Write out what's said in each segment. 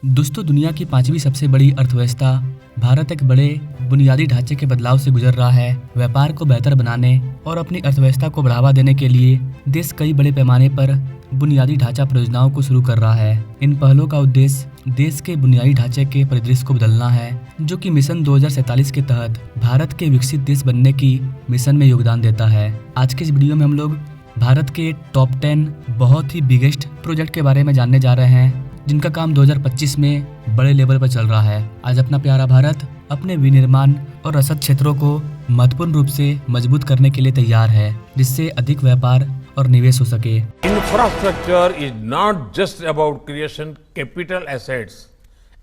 दोस्तों, दुनिया की पांचवी सबसे बड़ी अर्थव्यवस्था भारत एक बड़े बुनियादी ढांचे के बदलाव से गुजर रहा है। व्यापार को बेहतर बनाने और अपनी अर्थव्यवस्था को बढ़ावा देने के लिए देश कई बड़े पैमाने पर बुनियादी ढांचा परियोजनाओं को शुरू कर रहा है। इन पहलों का उद्देश्य देश के बुनियादी ढांचे के परिदृश्य को बदलना है, जो कि मिशन 2047 के तहत भारत के विकसित देश बनने की मिशन में योगदान देता है। आज के इस वीडियो में हम लोग भारत के टॉप 10 बहुत ही बिगेस्ट प्रोजेक्ट के बारे में जानने जा रहे हैं, जिनका काम 2025 में बड़े लेवल पर चल रहा है। आज अपना प्यारा भारत अपने विनिर्माण और रसद क्षेत्रों को महत्वपूर्ण रूप से मजबूत करने के लिए तैयार है, जिससे अधिक व्यापार और निवेश हो सके। Infrastructure is not just about creation capital assets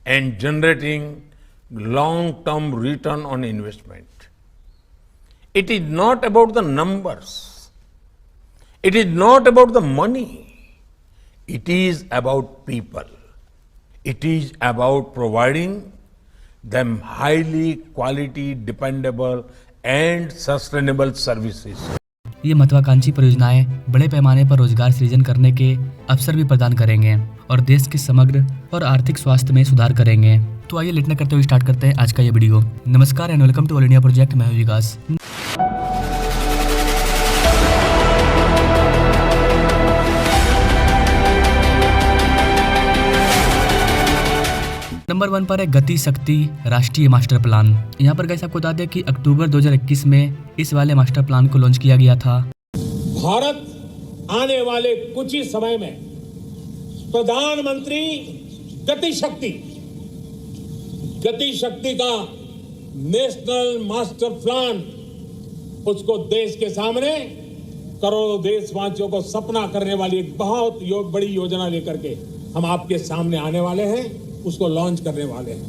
and generating long-term return on investment. It is not about the numbers. It is not about the money. It is about people. It is about providing them highly quality, dependable and sustainable services. ये महत्वाकांक्षी परियोजनाएं बड़े पैमाने पर रोजगार सृजन करने के अवसर भी प्रदान करेंगे और देश के समग्र और आर्थिक स्वास्थ्य में सुधार करेंगे। तो आइए लेट न करते हुए स्टार्ट करते हैं आज का ये वीडियो। नमस्कार and welcome to all India project. मैं हूं विकास। नंबर 1 पर है गति शक्ति राष्ट्रीय मास्टर प्लान। यहाँ पर गाइस आपको बता दें कि अक्टूबर 2021 में इस वाले मास्टर प्लान को लॉन्च किया गया था। भारत आने वाले कुछ ही समय में प्रधानमंत्री गति शक्ति का नेशनल मास्टर प्लान, उसको देश के सामने करोड़ों देशवासियों को सपना करने वाली एक बहुत बड़ी योजना लेकर के हम आपके सामने आने वाले हैं, उसको लॉन्च करने वाले हैं।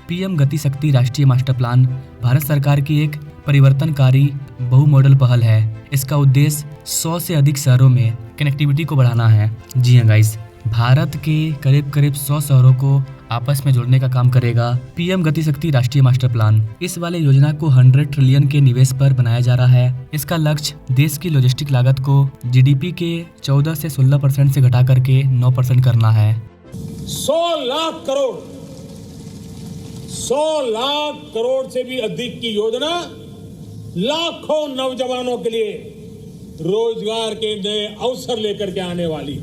पीएम गति शक्ति राष्ट्रीय मास्टर प्लान भारत सरकार की एक परिवर्तनकारी बहु मॉडल पहल है। इसका उद्देश्य 100 से अधिक शहरों में कनेक्टिविटी को बढ़ाना है। जी हाँ गाइस, भारत के करीब 100 शहरों को आपस में जोड़ने का काम करेगा पीएम गति शक्ति राष्ट्रीय मास्टर प्लान। इस वाले योजना को 100 ट्रिलियन के निवेश पर बनाया जा रहा है। इसका लक्ष्य देश की लॉजिस्टिक लागत को जीडीपी के 14 से 16% से घटा करके 9% करना है। 100 लाख करोड़ से भी अधिक की योजना लाखों नौजवानों के लिए रोजगार के नए अवसर लेकर के आने वाली है।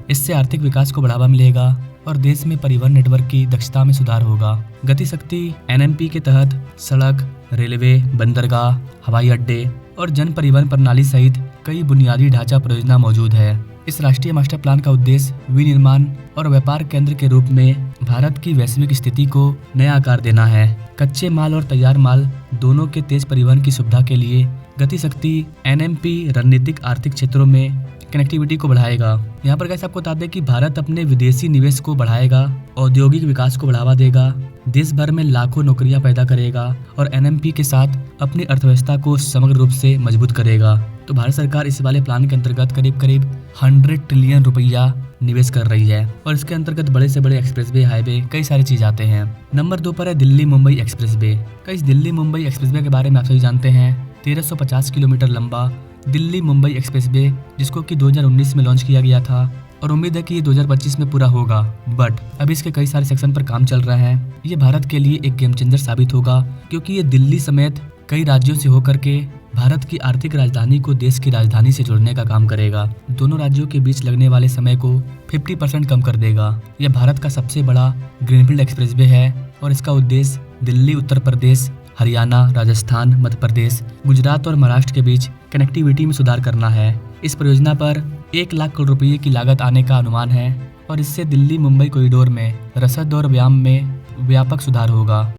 इससे आर्थिक विकास को बढ़ावा मिलेगा और देश में परिवहन नेटवर्क की दक्षता में सुधार होगा। गति शक्ति एनएमपी के तहत सड़क, रेलवे, बंदरगाह, हवाई अड्डे और जन परिवहन प्रणाली सहित कई बुनियादी ढांचा परियोजना मौजूद है। इस राष्ट्रीय मास्टर प्लान का उद्देश्य विनिर्माण और व्यापार केंद्र के रूप में भारत की वैश्विक स्थिति को नया आकार देना है। कच्चे माल और तैयार माल दोनों के तेज परिवहन की सुविधा के लिए गति शक्ति एनएमपी रणनीतिक आर्थिक क्षेत्रों में कनेक्टिविटी को बढ़ाएगा। यहाँ पर कैसे आपको बता दें कि भारत अपने विदेशी निवेश को बढ़ाएगा, औद्योगिक विकास को बढ़ावा देगा, देश भर में लाखों नौकरियां पैदा करेगा और एनएमपी के साथ अपनी अर्थव्यवस्था को समग्र रूप से मजबूत करेगा। तो भारत सरकार इस वाले प्लान के अंतर्गत करीब 100 ट्रिलियन रुपया निवेश कर रही है और इसके अंतर्गत बड़े से बड़े एक्सप्रेसवे, हाईवे, कई सारी चीज आते हैं। नंबर 2 पर है दिल्ली मुंबई एक्सप्रेसवे। इस दिल्ली मुंबई एक्सप्रेसवे के बारे में आप सभी जानते हैं। 1350 किलोमीटर लंबा दिल्ली मुंबई एक्सप्रेसवे, जिसको कि 2019 में लॉन्च किया गया था और उम्मीद है कि ये 2025 में पूरा होगा। बट अभी इसके कई सारे सेक्शन पर काम चल रहा है। ये भारत के लिए एक गेम चेंजर साबित होगा, क्योंकि ये दिल्ली समेत कई राज्यों से होकर के भारत की आर्थिक राजधानी को देश की राजधानी से जोड़ने का काम करेगा। दोनों राज्यों के बीच लगने वाले समय को 50% कम कर देगा। यह भारत का सबसे बड़ा ग्रीनफील्ड एक्सप्रेसवे है और इसका उद्देश्य दिल्ली, उत्तर प्रदेश, हरियाणा, राजस्थान, मध्य प्रदेश, गुजरात और महाराष्ट्र के बीच कनेक्टिविटी में सुधार करना है। इस परियोजना पर 1 लाख करोड़ रुपये की लागत आने का अनुमान है और इससे दिल्ली मुंबई कॉरिडोर में रसद और व्यायाम में व्यापक सुधार होगा।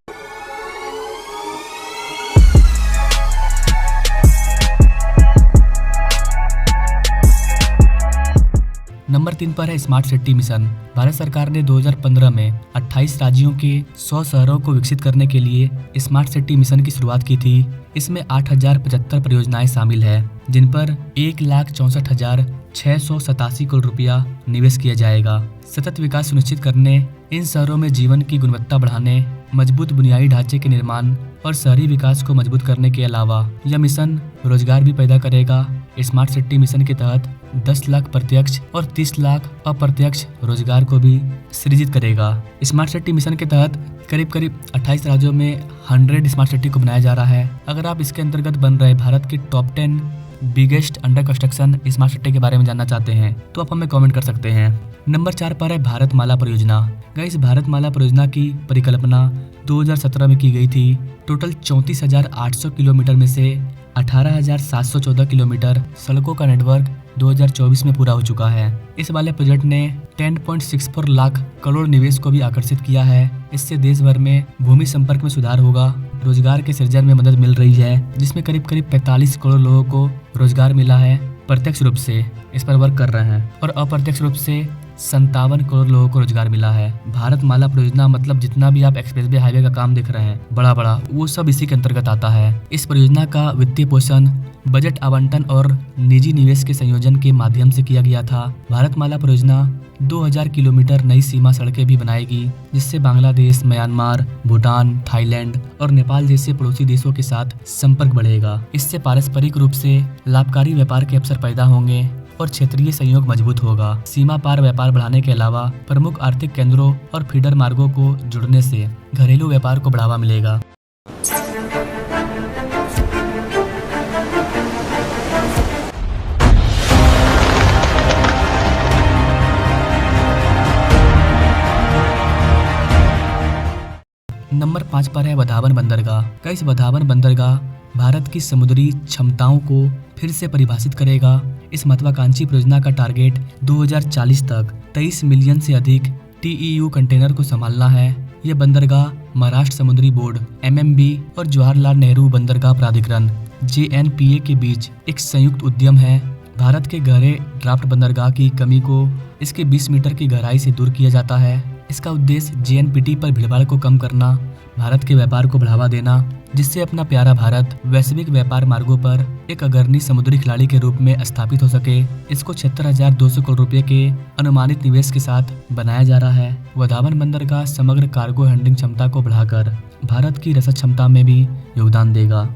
नंबर 3 पर है स्मार्ट सिटी मिशन। भारत सरकार ने 2015 में 28 राज्यों के 100 शहरों को विकसित करने के लिए स्मार्ट सिटी मिशन की शुरुआत की थी। इसमें 8075 परियोजनाएं शामिल है, जिन पर 1,64,687 करोड़ रुपया निवेश किया जाएगा। सतत विकास सुनिश्चित करने, इन शहरों में जीवन की गुणवत्ता बढ़ाने, मजबूत बुनियादी ढांचे के निर्माण और शहरी विकास को मजबूत करने के अलावा यह मिशन रोजगार भी पैदा करेगा। स्मार्ट सिटी मिशन के तहत 10 लाख प्रत्यक्ष और 30 लाख अप्रत्यक्ष रोजगार को भी सृजित करेगा। स्मार्ट सिटी मिशन के तहत करीब 28 राज्यों में 100 स्मार्ट सिटी को बनाया जा रहा है। अगर आप इसके अंतर्गत बन रहे भारत के top 10 biggest under construction smart city के बारे में जानना चाहते हैं तो आप हमें कमेंट कर सकते हैं। नंबर 4 पर है भारतमाला परियोजना। गाइस, भारतमाला परियोजना की परिकल्पना 2017 में की गई थी। टोटल 34,800 किलोमीटर में से 18,714 किलोमीटर सड़कों का नेटवर्क 2024 में पूरा हो चुका है। इस वाले प्रोजेक्ट ने 10.64 लाख करोड़ निवेश को भी आकर्षित किया है। इससे देश भर में भूमि संपर्क में सुधार होगा, रोजगार के सृजन में मदद मिल रही है, जिसमें करीब 45 करोड़ लोगों को रोजगार मिला है। प्रत्यक्ष रूप से इस पर वर्क कर रहे हैं और अप्रत्यक्ष रूप से 57 करोड़ लोगों को रोजगार मिला है। भारतमाला परियोजना मतलब जितना भी आप एक्सप्रेसवे हाईवे का काम देख रहे हैं बड़ा वो सब इसी के अंतर्गत आता है। इस परियोजना का वित्तीय पोषण बजट आवंटन और निजी निवेश के संयोजन के माध्यम से किया गया था। भारतमाला परियोजना 2000 किलोमीटर नई सीमा सड़कें भी बनाएगी, जिससे बांग्लादेश, म्यांमार, भूटान, थाईलैंड और नेपाल जैसे पड़ोसी देशों के साथ संपर्क बढ़ेगा। इससे पारस्परिक रूप से लाभकारी व्यापार के अवसर पैदा होंगे और क्षेत्रीय सहयोग मजबूत होगा। सीमा पार व्यापार बढ़ाने के अलावा प्रमुख आर्थिक केंद्रों और फीडर मार्गों को जुड़ने से घरेलू व्यापार को बढ़ावा मिलेगा। नंबर 5 पर है वधावन बंदरगाह। इस वधावन बंदरगाह भारत की समुद्री क्षमताओं को फिर से परिभाषित करेगा। इस महत्वाकांक्षी परियोजना का टारगेट 2040 तक 23 मिलियन से अधिक TEU कंटेनर को संभालना है। यह बंदरगाह महाराष्ट्र समुद्री बोर्ड MMB और जवाहरलाल नेहरू बंदरगाह प्राधिकरण JNPA के बीच एक संयुक्त उद्यम है। भारत के गहरे ड्राफ्ट बंदरगाह की कमी को इसके 20 मीटर की गहराई से दूर किया जाता है। इसका उद्देश्य JNPT पर भीड़भाड़ को कम करना, भारत के व्यापार को बढ़ावा देना, जिससे अपना प्यारा भारत वैश्विक व्यापार मार्गों पर एक अग्रणी समुद्री खिलाड़ी के रूप में स्थापित हो सके। इसको 76,200 करोड़ रुपए के अनुमानित निवेश के साथ बनाया जा रहा है। वधावन बंदरगाह समग्र कार्गो हैंडलिंग क्षमता को बढ़ाकर भारत की रसद क्षमता में भी योगदान देगा।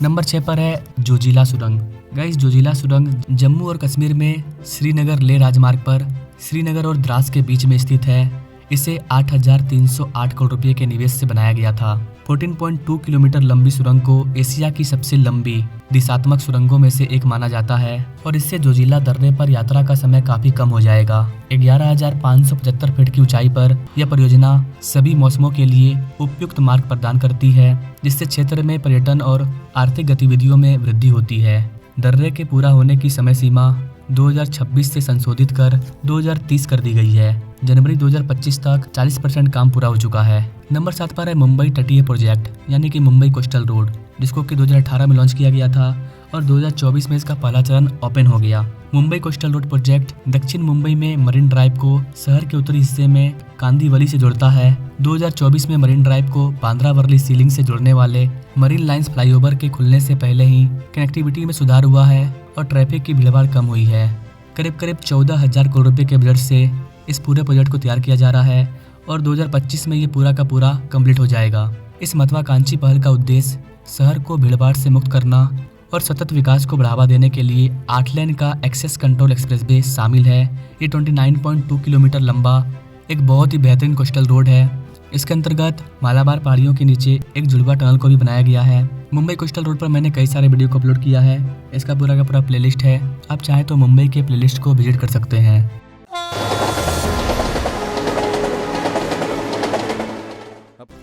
नंबर 6 पर है जोजिला सुरंग। गाइस, जोजिला सुरंग जम्मू और कश्मीर में श्रीनगर लेह राजमार्ग पर श्रीनगर और द्रास के बीच में स्थित है। इसे 8,308 करोड़ रुपए के निवेश से बनाया गया था। 14.2 किलोमीटर लंबी सुरंग को एशिया की सबसे लंबी दिशात्मक सुरंगों में से एक माना जाता है और इससे जोजिला दर्रे पर यात्रा का समय काफी कम हो जाएगा। 11,575 फीट की ऊंचाई पर यह परियोजना सभी मौसमों के लिए उपयुक्त मार्ग प्रदान करती है, जिससे क्षेत्र में पर्यटन और आर्थिक गतिविधियों में वृद्धि होती है। दर्रे के पूरा होने की समय सीमा 2026 से संशोधित कर 2030 कर दी गई है। जनवरी 2025 तक 40% काम पूरा हो चुका है। नंबर 7 पर है मुंबई तटीय प्रोजेक्ट यानी कि मुंबई कोस्टल रोड, जिसको कि 2018 में लॉन्च किया गया था और 2024 में इसका पहला चरण ओपन हो गया। मुंबई कोस्टल रोड प्रोजेक्ट दक्षिण मुंबई में मरीन ड्राइव को शहर के उत्तरी हिस्से में कांदीवली से जोड़ता है। 2024 में मरीन ड्राइव को बांद्रा वर्ली सीलिंग से जोड़ने वाले मरीन लाइंस फ्लाईओवर के खुलने से पहले ही कनेक्टिविटी में सुधार हुआ है और ट्रैफिक की भीड़भाड़ कम हुई है। करीब 14,000 करोड़ रुपए के बजट से इस पूरे प्रोजेक्ट को तैयार किया जा रहा है और 2025 में ये पूरा का पूरा कंप्लीट हो जाएगा। इस महत्वाकांक्षी पहल का उद्देश्य शहर को भीड़भाड़ से मुक्त करना और सतत विकास को बढ़ावा देने के लिए 8 लेन का एक्सेस कंट्रोल एक्सप्रेसवे शामिल है। ये 29.2 किलोमीटर लंबा एक बहुत ही बेहतरीन कोस्टल रोड है। इसके अंतर्गत मालाबार पहाड़ियों के नीचे एक जुड़वा टनल को भी बनाया गया है। मुंबई कोस्टल रोड पर मैंने कई सारे वीडियो को अपलोड किया है। इसका पूरा का पूरा प्लेलिस्ट है, आप चाहें तो मुंबई के प्लेलिस्ट को विजिट कर सकते हैं।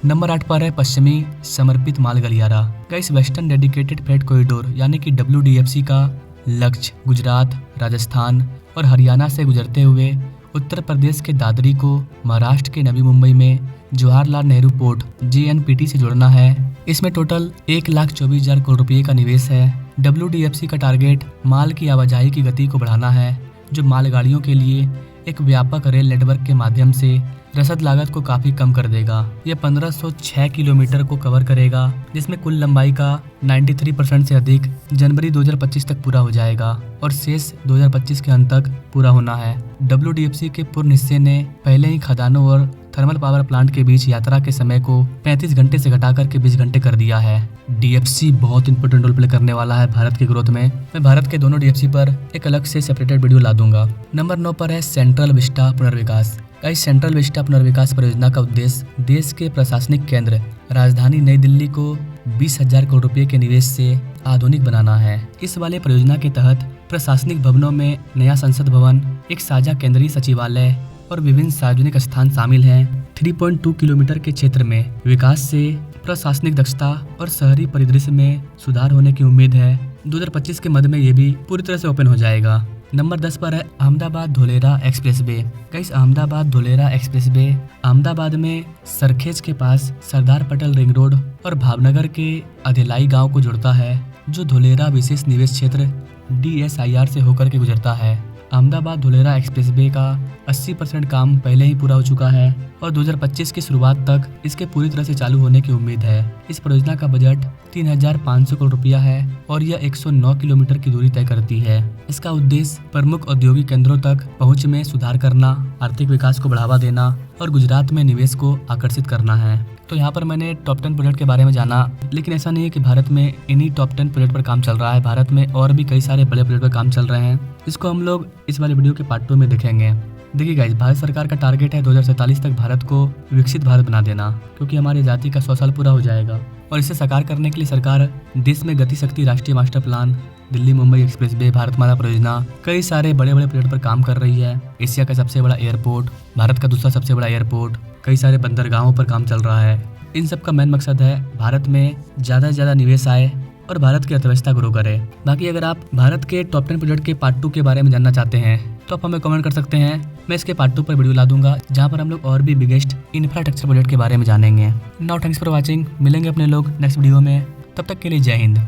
नंबर 8 पर है पश्चिमी समर्पित माल गलियारा। Guys, western dedicated freight corridor यानी कि WDFC का लक्ष्य गुजरात, राजस्थान और हरियाणा से गुजरते हुए उत्तर प्रदेश के दादरी को महाराष्ट्र के नवी मुंबई में जवाहरलाल नेहरू पोर्ट JNPT से जोड़ना है। इसमें टोटल 1,24,000 करोड़ रुपए का निवेश है। WDFC का टारगेट माल की आवाजाही की गति को बढ़ाना है, जो मालगाड़ियों के लिए एक व्यापक रेल नेटवर्क के माध्यम से रसद लागत को काफी कम कर देगा। यह 1506 किलोमीटर को कवर करेगा, जिसमें कुल लंबाई का 93% से अधिक जनवरी 2025 तक पूरा हो जाएगा और शेष 2025 के अंत तक पूरा होना है। WDFC के पूर्ण हिस्से ने पहले ही खदानों और थर्मल पावर प्लांट के बीच यात्रा के समय को 35 घंटे से घटाकर के 20 घंटे कर दिया है। DFC बहुत इंपॉर्टेंट रोल प्ले करने वाला है भारत की ग्रोथ में। मैं भारत के दोनों DFC पर एक अलग से सेपरेटेड वीडियो ला दूंगा। नंबर 9 पर है सेंट्रल विस्टा पुनर्विकास। इस सेंट्रल विस्टा पुनर्विकास परियोजना का उद्देश्य देश के प्रशासनिक केंद्र राजधानी नई दिल्ली को 20,000 करोड़ रुपए के निवेश से आधुनिक बनाना है। इस वाले परियोजना के तहत प्रशासनिक भवनों में नया संसद भवन, एक साझा केंद्रीय सचिवालय और विभिन्न सार्वजनिक स्थान शामिल हैं। 3.2 किलोमीटर के क्षेत्र में विकास से प्रशासनिक दक्षता और शहरी परिदृश्य में सुधार होने की उम्मीद है। 2025 के मध्य में ये भी पूरी तरह से ओपन हो जाएगा। नंबर 10 पर है Ahmedabad Dholera express way. Ahmedabad Dholera express way Ahmedabad में सरखेज के पास सरदार पटेल रिंग रोड और भावनगर के अधेलाई गांव को जोड़ता है, जो धोलेरा विशेष निवेश क्षेत्र DSIR से होकर के गुजरता है। अहमदाबाद धोलेरा एक्सप्रेस वे का 80% काम पहले ही पूरा हो चुका है और 2025 की शुरुआत तक इसके पूरी तरह से चालू होने की उम्मीद है। इस परियोजना का बजट 3,500 करोड़ रुपया है और यह 109 किलोमीटर की दूरी तय करती है। इसका उद्देश्य प्रमुख औद्योगिक केंद्रों तक पहुंच में सुधार करना, आर्थिक विकास को बढ़ावा देना और गुजरात में निवेश को आकर्षित करना है। तो यहाँ पर मैंने टॉप 10 प्रोजेक्ट के बारे में जाना, लेकिन ऐसा नहीं है कि भारत में इन्हीं टॉप 10 प्रोजेक्ट पर काम चल रहा है। भारत में और भी कई सारे बड़े प्रोजेक्ट पर काम चल रहे हैं, इसको हम लोग इस वाले वीडियो के पार्ट 2 में देखेंगे। देखिए गाइस, भारत सरकार का टारगेट है 2047 तक भारत को विकसित भारत बना देना, क्योंकि हमारी आजादी का 100 साल पूरा हो जाएगा। और इसे साकार करने के लिए सरकार देश में गति शक्ति राष्ट्रीय master plan, Delhi Mumbai express way, Bharatmala परियोजना, कई सारे बड़े बड़े प्रोजेक्ट पर काम कर रही है। एशिया का सबसे बड़ा एयरपोर्ट, भारत का दूसरा सबसे बड़ा एयरपोर्ट, कई सारे बंदरगाहों पर काम चल रहा है। इन सब का मेन मकसद है भारत में ज़्यादा से ज़्यादा निवेश आए और भारत की अर्थव्यवस्था ग्रो करे। बाकी अगर आप भारत के टॉप 10 प्रोजेक्ट के पार्ट 2 के बारे में जानना चाहते हैं तो आप हमें कमेंट कर सकते हैं। मैं इसके पार्ट 2 पर वीडियो ला दूंगा, जहां पर हम लोग और भी बिगेस्ट इंफ्रास्ट्रक्चर प्रोजेक्ट के बारे में जानेंगे। Now thanks for watching. मिलेंगे अपने लोग नेक्स्ट वीडियो में, तब तक के लिए जय हिंद।